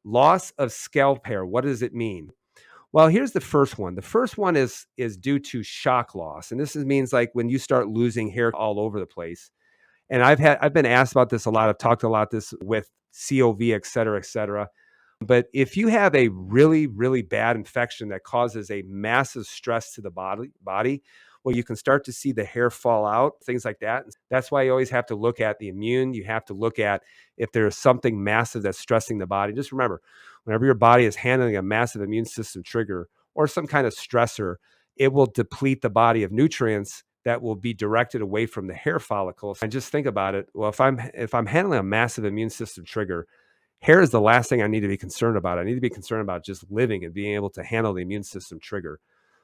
Loss of scalp hair, what does it mean? Well, here's the first one. The first one is due to shock loss, and means like when you start losing hair all over the place. And I've been asked about this a lot. I've talked a lot this with COV, et cetera, et cetera. But if you have a really, really bad infection that causes a massive stress to the body, well, you can start to see the hair fall out, things like that. That's why you always have to look at the immune. You have to look at if there's something massive that's stressing the body. Just remember, whenever your body is handling a massive immune system trigger or some kind of stressor, it will deplete the body of nutrients that will be directed away from the hair follicles. And just think about it. Well, if I'm handling a massive immune system trigger, hair is the last thing I need to be concerned about. I need to be concerned about just living and being able to handle the immune system trigger.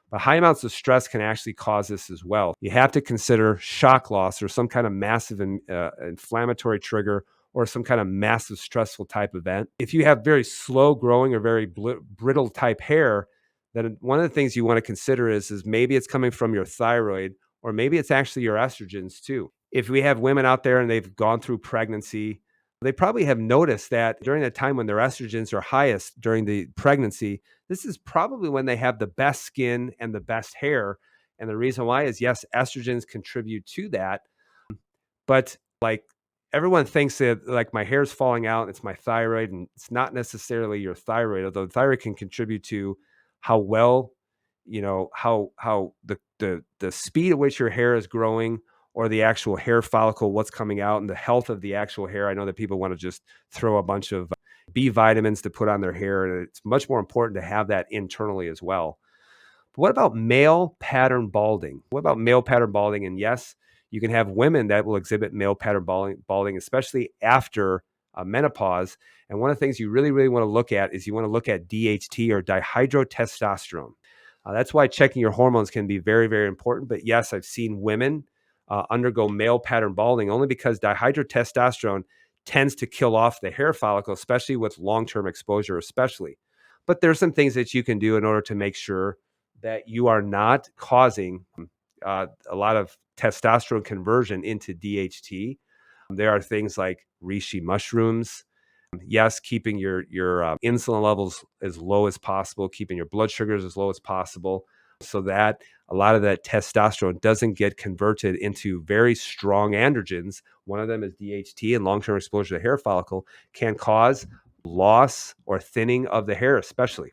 But high amounts of stress can actually cause this as well. You have to consider shock loss or some kind of massive inflammatory trigger or some kind of massive stressful type event. If you have very slow growing or very brittle type hair, then one of the things you want to consider is maybe it's coming from your thyroid or maybe it's actually your estrogens too. If we have women out there and they've gone through pregnancy, they probably have noticed that during the time when their estrogens are highest during the pregnancy, this is probably when they have the best skin and the best hair. And the reason why is yes, estrogens contribute to that. But like everyone thinks that like my hair's falling out, it's my thyroid, and it's not necessarily your thyroid, although the thyroid can contribute to how well, how the speed at which your hair is growing or the actual hair follicle, what's coming out and the health of the actual hair. I know that people want to just throw a bunch of B vitamins to put on their hair, and it's much more important to have that internally as well. But what about male pattern balding? What about male pattern balding? And yes, you can have women that will exhibit male pattern balding, especially after menopause. And one of the things you really, really want to look at is you want to look at DHT or dihydrotestosterone. That's why checking your hormones can be very, very important. But yes, I've seen women undergo male pattern balding only because dihydrotestosterone tends to kill off the hair follicle, especially with long-term exposure, especially. But there's some things that you can do in order to make sure that you are not causing a lot of testosterone conversion into DHT. There are things like reishi mushrooms. Yes, keeping your insulin levels as low as possible, keeping your blood sugars as low as possible, so that a lot of that testosterone doesn't get converted into very strong androgens. One of them is DHT, and long-term exposure to hair follicle can cause loss or thinning of the hair, especially.